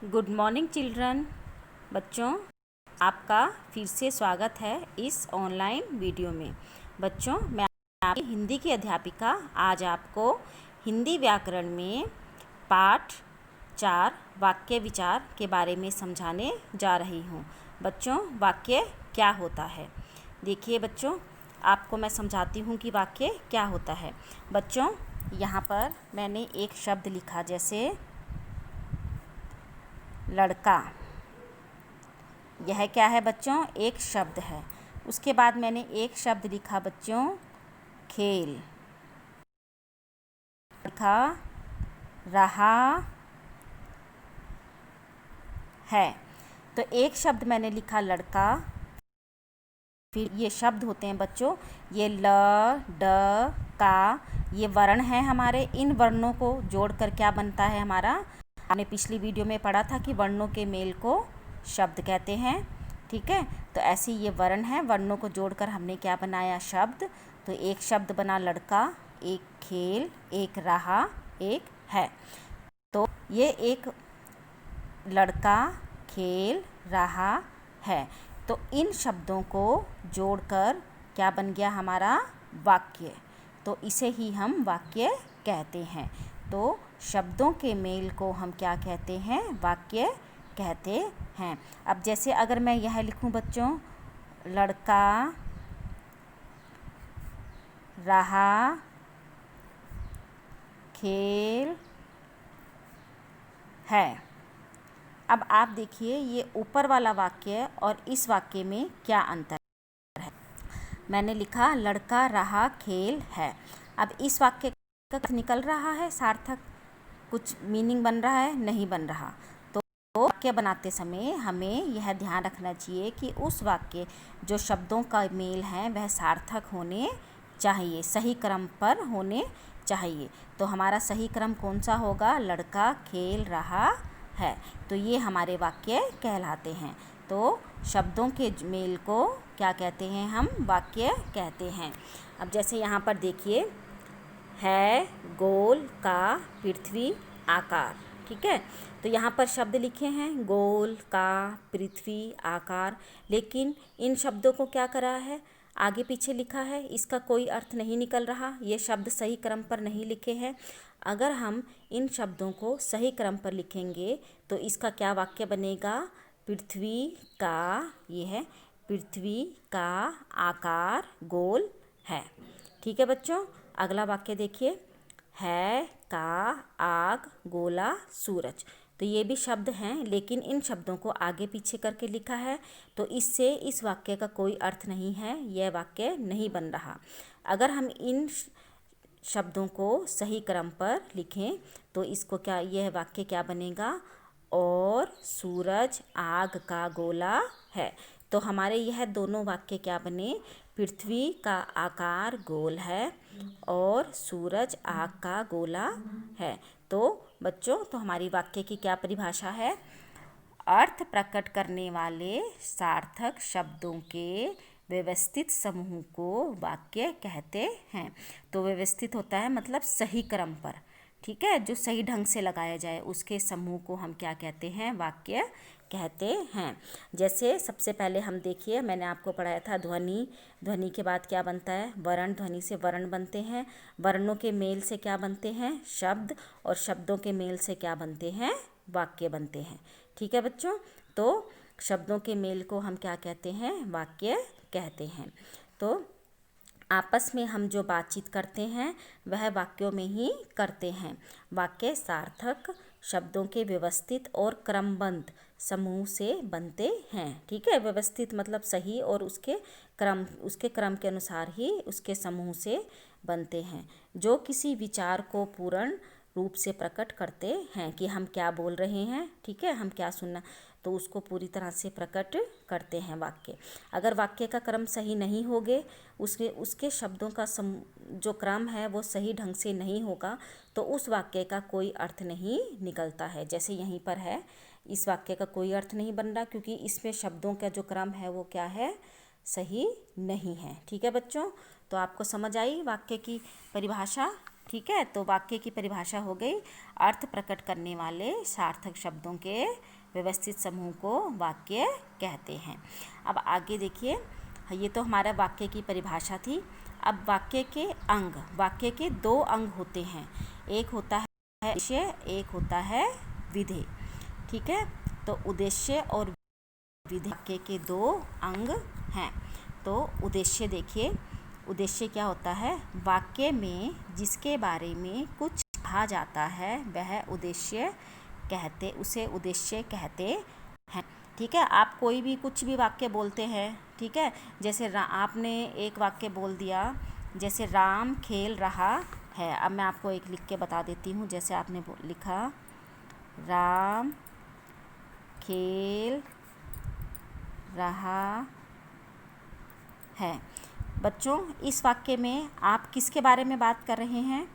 Good morning children. बच्चों, आपका फिर से स्वागत है इस ऑनलाइन वीडियो में। बच्चों, मैं आपकी हिंदी की अध्यापिका आज आपको हिंदी व्याकरण में पाठ 4 वाक्य विचार के बारे में समझाने जा रही हूँ। बच्चों, वाक्य क्या होता है? देखिए बच्चों, आपको मैं समझाती हूँ कि वाक्य क्या होता है। बच्चों, यहाँ पर मैंने एक शब्द लिखा, जैसे लड़का। यह क्या है बच्चों? एक शब्द है। उसके बाद मैंने एक शब्द लिखा बच्चों, खेल। लिखा रहा है। तो एक शब्द मैंने लिखा लड़का। फिर ये शब्द होते हैं बच्चों, ये ल, ड, का, ये वर्ण हैं हमारे। इन वर्णों को जोड़कर क्या बनता है हमारा? हमने पिछली वीडियो में पढ़ा था कि वर्णों के मेल को शब्द कहते हैं। ठीक है, तो ऐसे ये वर्ण हैं, वर्णों को जोड़कर हमने क्या बनाया? शब्द। तो एक शब्द बना लड़का, एक खेल, एक रहा, एक है। तो ये एक लड़का, खेल, रहा है। तो इन शब्दों को जोड़कर क्या बन गया हमारा? वाक्य। तो इसे ही हम वाक्य कहते हैं। तो शब्दों के मेल को हम क्या कहते हैं? वाक्य कहते हैं। अब जैसे अगर मैं यह लिखूं बच्चों, लड़का रहा खेल है। अब आप देखिए, ये ऊपर वाला वाक्य और इस वाक्य में क्या अंतर है? मैंने लिखा लड़का रहा खेल है। अब इस वाक्य का निकल रहा है सार्थक, कुछ मीनिंग बन रहा है? नहीं बन रहा। तो वाक्य बनाते समय हमें यह ध्यान रखना चाहिए कि उस वाक्य जो शब्दों का मेल है वह सार्थक होने चाहिए, सही क्रम पर होने चाहिए। तो हमारा सही क्रम कौन सा होगा? लड़का खेल रहा है। तो ये हमारे वाक्य कहलाते हैं। तो शब्दों के मेल को क्या कहते हैं? हम वाक्य कहते हैं। अब जैसे यहाँ पर देखिए, है गोल का पृथ्वी आकार। ठीक है, तो यहाँ पर शब्द लिखे हैं गोल का पृथ्वी आकार, लेकिन इन शब्दों को क्या करा है? आगे पीछे लिखा है, इसका कोई अर्थ नहीं निकल रहा। ये शब्द सही क्रम पर नहीं लिखे हैं। अगर हम इन शब्दों को सही क्रम पर लिखेंगे तो इसका क्या वाक्य बनेगा? पृथ्वी का, ये है, पृथ्वी का आकार गोल है। ठीक है बच्चों, अगला वाक्य देखिए, है का आग गोला सूरज। तो ये भी शब्द हैं, लेकिन इन शब्दों को आगे पीछे करके लिखा है, तो इससे इस वाक्य का कोई अर्थ नहीं है, यह वाक्य नहीं बन रहा। अगर हम इन शब्दों को सही क्रम पर लिखें तो इसको क्या, यह वाक्य क्या बनेगा? और सूरज आग का गोला है। तो हमारे यह दोनों वाक्य क्या बने? पृथ्वी का आकार गोल है और सूरज आग का गोला है। तो बच्चों, तो हमारी वाक्य की क्या परिभाषा है? अर्थ प्रकट करने वाले सार्थक शब्दों के व्यवस्थित समूह को वाक्य कहते हैं। तो व्यवस्थित होता है मतलब सही क्रम पर, ठीक है, जो सही ढंग से लगाया जाए, उसके समूह को हम क्या कहते हैं? वाक्य कहते हैं। जैसे सबसे पहले हम देखिए, मैंने आपको पढ़ाया था ध्वनि। ध्वनि के बाद क्या बनता है? वर्ण। ध्वनि से वर्ण बनते हैं। वर्णों के मेल से क्या बनते हैं? शब्द। और शब्दों के मेल से क्या बनते हैं? वाक्य बनते हैं। ठीक है बच्चों, तो शब्दों के मेल को हम क्या कहते हैं? वाक्य कहते हैं। तो आपस में हम जो बातचीत करते हैं वह वाक्यों में ही करते हैं। वाक्य सार्थक शब्दों के व्यवस्थित और क्रमबद्ध समूह से बनते हैं। ठीक है, व्यवस्थित मतलब सही, और उसके क्रम के अनुसार ही उसके समूह से बनते हैं, जो किसी विचार को पूर्ण रूप से प्रकट करते हैं कि हम क्या बोल रहे हैं। ठीक है, हम क्या सुनना, तो उसको पूरी तरह से प्रकट करते हैं वाक्य। अगर वाक्य का क्रम सही नहीं होगे, उसके शब्दों का जो क्रम है वो सही ढंग से नहीं होगा, तो उस वाक्य का कोई अर्थ नहीं निकलता है। जैसे यहीं पर है, इस वाक्य का कोई अर्थ नहीं बन रहा, क्योंकि इसमें शब्दों का जो क्रम है वो क्या है? सही नहीं है। ठीक है बच्चों, तो आपको समझ आई वाक्य की परिभाषा? ठीक है, तो वाक्य की परिभाषा हो गई, अर्थ प्रकट करने वाले सार्थक शब्दों के व्यवस्थित समूह को वाक्य कहते हैं। अब आगे देखिए, ये तो हमारा वाक्य की परिभाषा थी। अब वाक्य के अंग, वाक्य के 2 अंग होते हैं, एक होता है उद्देश्य, एक होता है विधेय। ठीक है, तो उद्देश्य और विधेय वाक्य के 2 अंग हैं। तो उद्देश्य देखिए, उद्देश्य क्या होता है, वाक्य में जिसके बारे में कुछ कहा जाता है वह उद्देश्य कहते, उसे उद्देश्य कहते हैं। ठीक है, आप कोई भी कुछ भी वाक्य बोलते हैं, ठीक है, जैसे आपने एक वाक्य बोल दिया, जैसे राम खेल रहा है। अब मैं आपको एक लिख के बता देती हूँ। जैसे आपने लिखा राम खेल रहा है। बच्चों, इस वाक्य में आप किसके बारे में बात कर रहे हैं?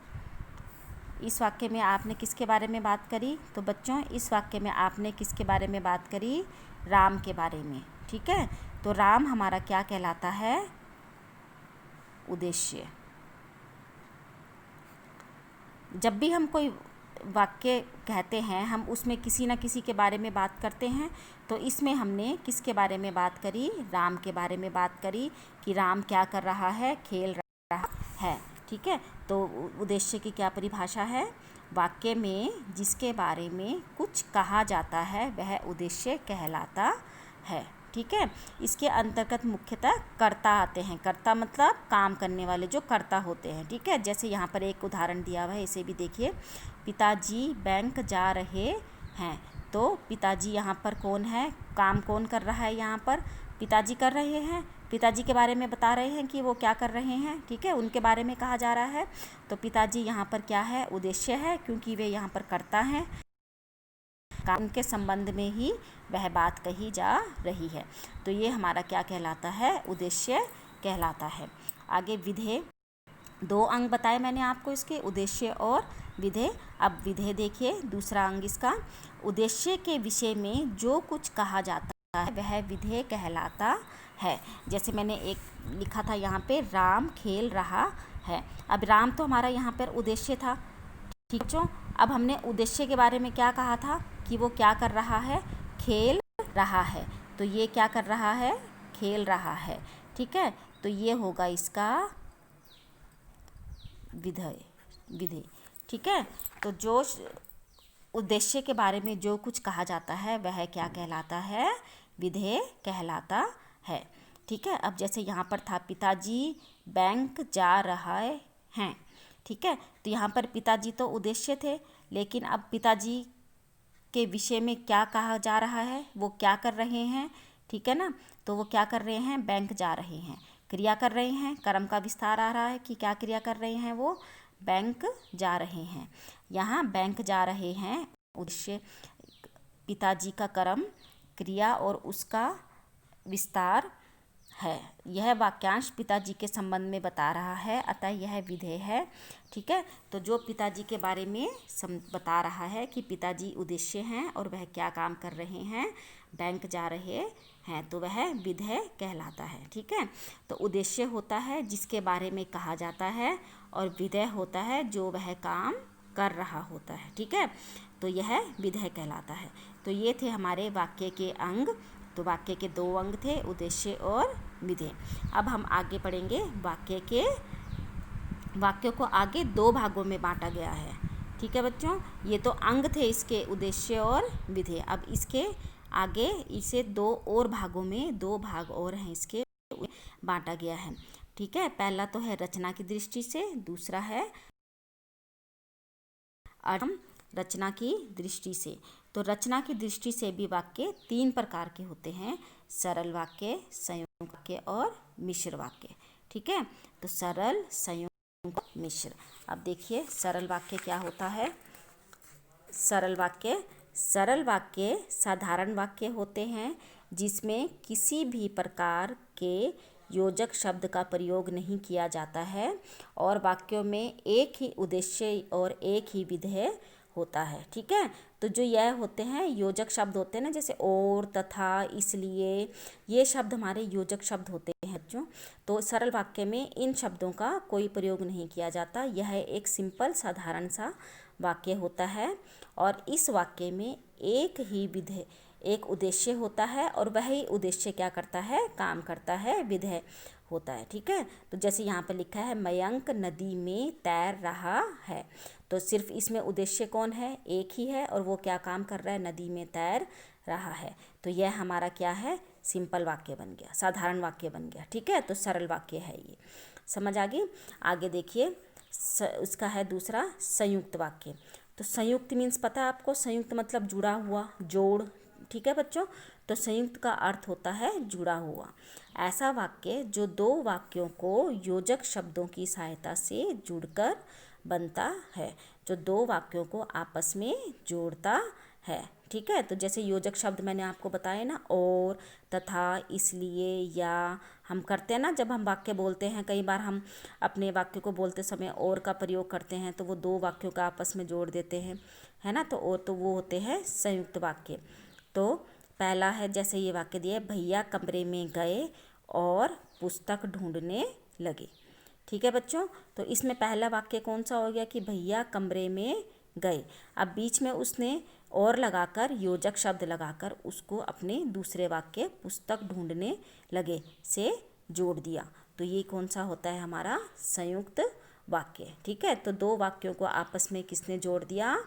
इस वाक्य में आपने किसके बारे में बात करी? तो बच्चों, इस वाक्य में आपने किसके बारे में बात करी? राम के बारे में। ठीक है, तो राम हमारा क्या कहलाता है? उद्देश्य। जब भी हम कोई वाक्य कहते हैं, हम उसमें किसी न किसी के बारे में बात करते हैं। तो इसमें हमने किसके बारे में बात करी? राम के बारे में बात करी कि राम क्या कर रहा है? खेल रहा है। ठीक है, तो उद्देश्य की क्या परिभाषा है? वाक्य में जिसके बारे में कुछ कहा जाता है वह उद्देश्य कहलाता है। ठीक है, इसके अंतर्गत मुख्यतः कर्ता आते हैं। कर्ता मतलब काम करने वाले, जो कर्ता होते हैं। ठीक है, जैसे यहाँ पर एक उदाहरण दिया हुआ है, इसे भी देखिए। पिताजी बैंक जा रहे हैं। तो पिताजी यहाँ पर कौन है? काम कौन कर रहा है? यहाँ पर पिताजी कर रहे हैं। पिताजी के बारे में बता रहे हैं कि वो क्या कर रहे हैं। ठीक है, उनके बारे में कहा जा रहा है। तो पिताजी यहाँ पर क्या है? उद्देश्य है, क्योंकि वे यहाँ पर कर्ता हैं। उनके संबंध में ही वह बात कही जा रही है। तो ये हमारा क्या कहलाता है? उद्देश्य कहलाता है। आगे विधेय, 2 अंग बताए मैंने आपको इसके, उद्देश्य और विधेय। अब विधेय देखिए, दूसरा अंग इसका, उद्देश्य के विषय में जो कुछ कहा जाता है वह विधेय कहलाता है। जैसे मैंने एक लिखा था यहाँ पे, राम खेल रहा है। अब राम तो हमारा यहाँ पर उद्देश्य था। ठीक है, अब हमने उद्देश्य के बारे में क्या कहा था कि वो क्या कर रहा है? खेल रहा है। तो ये क्या कर रहा है? खेल रहा है। ठीक है, तो ये होगा इसका विधेय। ठीक है, तो जो उद्देश्य के बारे में जो कुछ कहा जाता है वह क्या कहलाता है? विधेय कहलाता है। ठीक है, अब जैसे यहाँ पर था, पिताजी बैंक जा रहे हैं। ठीक है, तो यहाँ पर पिताजी तो उद्देश्य थे, लेकिन अब पिताजी के विषय में क्या कहा जा रहा है? वो क्या कर रहे हैं? ठीक है ना, तो वो क्या कर रहे हैं? बैंक जा रहे हैं, क्रिया कर रहे हैं। कर्म का विस्तार आ रहा है कि क्या क्रिया कर रहे हैं? वो बैंक जा रहे हैं। यहाँ बैंक जा रहे हैं उद्देश्य, पिताजी का कर्म, क्रिया और उसका विस्तार है। यह वाक्यांश पिताजी के संबंध में बता रहा है, अतः यह विधेय है। ठीक है, तो जो पिताजी के बारे में बता रहा है कि पिताजी उद्देश्य हैं और वह क्या काम कर रहे हैं? बैंक जा रहे हैं, तो वह विधेय कहलाता है। ठीक है, तो उद्देश्य होता है जिसके बारे में कहा जाता है, और विधेय होता है जो वह काम कर रहा होता है। ठीक है, तो यह विधेय कहलाता है। तो ये थे हमारे वाक्य के अंग। तो वाक्य के 2 अंग थे, उद्देश्य और विधेय। अब हम आगे पढ़ेंगे। वाक्य को आगे 2 भागों में बांटा गया है। ठीक है बच्चों, ये तो अंग थे इसके, उद्देश्य और विधेय। अब इसके आगे इसे 2 और भागों में, 2 भाग और हैं इसके, बांटा गया है। ठीक है, पहला तो है रचना की दृष्टि से, दूसरा है रचना की दृष्टि से। तो रचना की दृष्टि से भी वाक्य 3 प्रकार के होते हैं, सरल वाक्य, संयुक्त वाक्य और मिश्र वाक्य। ठीक है, तो सरल, संयुक्त, मिश्र। अब देखिए सरल वाक्य क्या होता है। सरल वाक्य साधारण वाक्य होते हैं जिसमें किसी भी प्रकार के योजक शब्द का प्रयोग नहीं किया जाता है और वाक्यों में एक ही उद्देश्य और एक ही विधेय होता है। ठीक है, तो जो यह होते हैं योजक शब्द होते हैं ना, जैसे और, तथा, इसलिए, ये शब्द हमारे योजक शब्द होते हैं बच्चों। तो सरल वाक्य में इन शब्दों का कोई प्रयोग नहीं किया जाता। यह एक सिंपल साधारण सा वाक्य होता है और इस वाक्य में एक उद्देश्य होता है और वही उद्देश्य क्या करता है, काम करता है, विधेय होता है। ठीक है, तो जैसे यहाँ पर लिखा है मयंक नदी में तैर रहा है, तो सिर्फ इसमें उद्देश्य कौन है, एक ही है और वो क्या काम कर रहा है, नदी में तैर रहा है। तो यह हमारा क्या है, सिंपल वाक्य बन गया, साधारण वाक्य बन गया। ठीक है, तो सरल वाक्य है ये। समझ आ गई। आगे देखिए उसका है दूसरा संयुक्त वाक्य। तो संयुक्त मीन्स पता है आपको, संयुक्त मतलब जुड़ा हुआ, जोड़। ठीक है बच्चों, तो संयुक्त का अर्थ होता है जुड़ा हुआ। ऐसा वाक्य जो दो वाक्यों को योजक शब्दों की सहायता से जुड़कर बनता है, जो दो वाक्यों को आपस में जोड़ता है। ठीक है, तो जैसे योजक शब्द मैंने आपको बताया ना, और, तथा, इसलिए, या, हम करते हैं ना जब हम वाक्य बोलते हैं, कई बार हम अपने वाक्य को बोलते समय और का प्रयोग करते हैं तो वो दो वाक्यों का आपस में जोड़ देते हैं, है ना। तो और तो वो होते हैं संयुक्त वाक्य। तो पहला है, जैसे ये वाक्य दिया है, भैया कमरे में गए और पुस्तक ढूंढने लगे। ठीक है बच्चों, तो इसमें पहला वाक्य कौन सा हो गया कि भैया कमरे में गए। अब बीच में उसने और लगाकर, योजक शब्द लगाकर उसको अपने दूसरे वाक्य पुस्तक ढूंढने लगे से जोड़ दिया। तो ये कौन सा होता है, हमारा संयुक्त वाक्य। ठीक है, तो दो वाक्यों को आपस में किसने जोड़ दिया,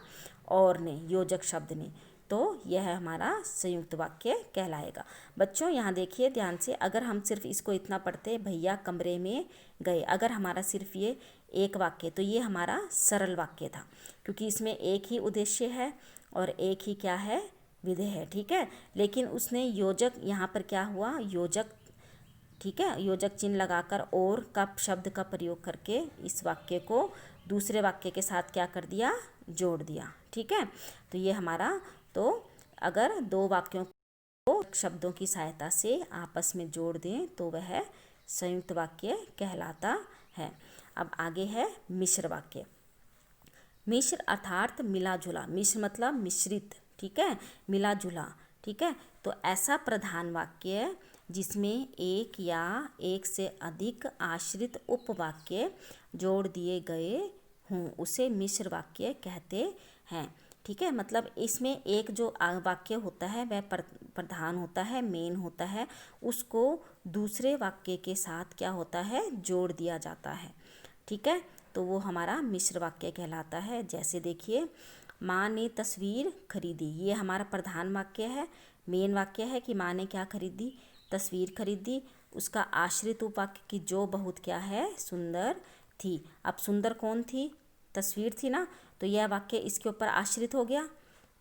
और ने, योजक शब्द ने। तो यह हमारा संयुक्त वाक्य कहलाएगा। बच्चों यहाँ देखिए ध्यान से, अगर हम सिर्फ इसको इतना पढ़ते, भैया कमरे में गए, अगर हमारा सिर्फ ये एक वाक्य, तो ये हमारा सरल वाक्य था, क्योंकि इसमें एक ही उद्देश्य है और एक ही क्या है, विधेय है। ठीक है, लेकिन उसने योजक, यहाँ पर क्या हुआ, योजक, ठीक है, योजक चिन्ह लगाकर और का शब्द का प्रयोग करके इस वाक्य को दूसरे वाक्य के साथ क्या कर दिया, जोड़ दिया। ठीक है, तो ये हमारा, तो अगर दो वाक्यों को शब्दों की सहायता से आपस में जोड़ दें तो वह संयुक्त वाक्य कहलाता है। अब आगे है मिश्र वाक्य। मिश्र अर्थात मिला जुला, मिश्र मतलब मिश्रित। ठीक है, मिला जुला। ठीक है, तो ऐसा प्रधान वाक्य जिसमें एक या एक से अधिक आश्रित उपवाक्य जोड़ दिए गए हों उसे मिश्र वाक्य कहते हैं। ठीक है, मतलब इसमें एक जो वाक्य होता है वह प्रधान होता है, मेन होता है, उसको दूसरे वाक्य के साथ क्या होता है, जोड़ दिया जाता है। ठीक है, तो वो हमारा मिश्र वाक्य कहलाता है। जैसे देखिए, माँ ने तस्वीर खरीदी, ये हमारा प्रधान वाक्य है, मेन वाक्य है कि माँ ने क्या खरीदी, तस्वीर खरीदी। उसका आश्रित उपवाक्य कि जो बहुत क्या है, सुंदर थी। अब सुंदर कौन थी, तस्वीर थी ना, तो यह वाक्य इसके ऊपर आश्रित हो गया।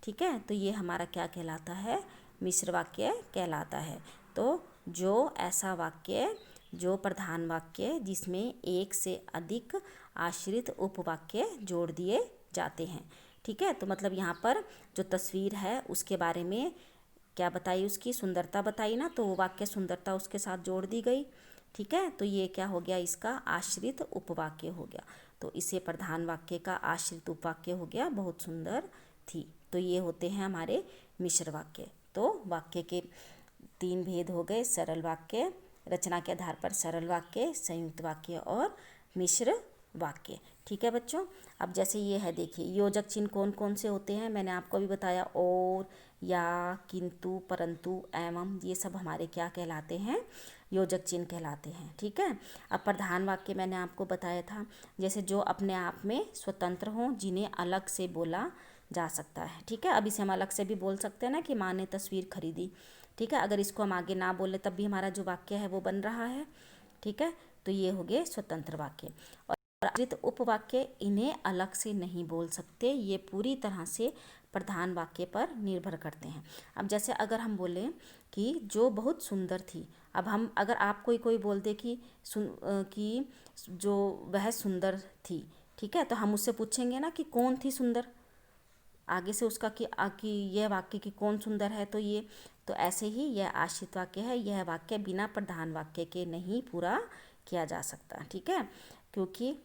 ठीक है, तो ये हमारा क्या कहलाता है, मिश्र वाक्य कहलाता है। तो जो ऐसा वाक्य, जो प्रधान वाक्य जिसमें एक से अधिक आश्रित उपवाक्य जोड़ दिए जाते हैं। ठीक है, तो मतलब यहाँ पर जो तस्वीर है उसके बारे में क्या बताई, उसकी सुंदरता बताई ना, तो वो वाक्य सुंदरता उसके साथ जोड़ दी गई। ठीक है, तो ये क्या हो गया, इसका आश्रित उपवाक्य हो गया। तो इसे प्रधान वाक्य का आश्रित उपवाक्य हो गया, बहुत सुंदर थी। तो ये होते हैं हमारे मिश्र वाक्य। तो वाक्य के तीन भेद हो गए, सरल वाक्य, रचना के आधार पर सरल वाक्य, संयुक्त वाक्य और मिश्र वाक्य। ठीक है बच्चों, अब जैसे ये है देखिए, योजक चिन्ह कौन कौन से होते हैं, मैंने आपको भी बताया, और, या, किंतु, परंतु, एवं, ये सब हमारे क्या कहलाते हैं, योजक चिन्ह कहलाते हैं। ठीक है, अब प्रधान वाक्य मैंने आपको बताया था, जैसे जो अपने आप में स्वतंत्र हों, जिन्हें अलग से बोला जा सकता है। ठीक है, अब इसे हम अलग से भी बोल सकते हैं ना कि माँ ने तस्वीर खरीदी। ठीक है, अगर इसको हम आगे ना बोले तब भी हमारा जो वाक्य है वो बन रहा है। ठीक है, तो ये हो गए स्वतंत्र वाक्य। और आश्रित उपवाक्य, इन्हें अलग से नहीं बोल सकते, ये पूरी तरह से प्रधान वाक्य पर निर्भर करते हैं। अब जैसे अगर हम बोलें कि जो बहुत सुंदर थी, अब हम अगर आप कोई बोल दे कि जो वह सुंदर थी, ठीक है, तो हम उससे पूछेंगे ना कि कौन थी सुंदर, आगे से उसका कि यह वाक्य कि कौन सुंदर है, तो ये, तो ऐसे ही यह आश्रित वाक्य है, यह वाक्य बिना प्रधान वाक्य के नहीं पूरा किया जा सकता। ठीक है, क्योंकि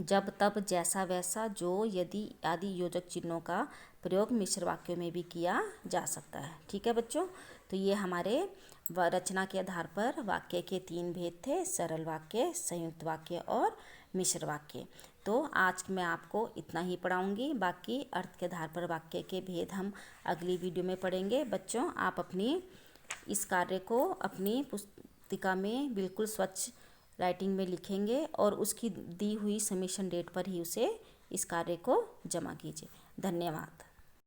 जब तब जैसा वैसा जो यदि आदि योजक चिन्हों का प्रयोग मिश्र वाक्यों में भी किया जा सकता है। ठीक है बच्चों, तो ये हमारे रचना के आधार पर वाक्य के 3 भेद थे, सरल वाक्य, संयुक्त वाक्य और मिश्र वाक्य। तो आज मैं आपको इतना ही पढ़ाऊंगी, बाकी अर्थ के आधार पर वाक्य के भेद हम अगली वीडियो में पढ़ेंगे। बच्चों, आप अपनी इस कार्य को अपनी पुस्तिका में बिल्कुल स्वच्छ राइटिंग में लिखेंगे और उसकी दी हुई सबमिशन डेट पर ही उसे इस कार्य को जमा कीजिए। धन्यवाद।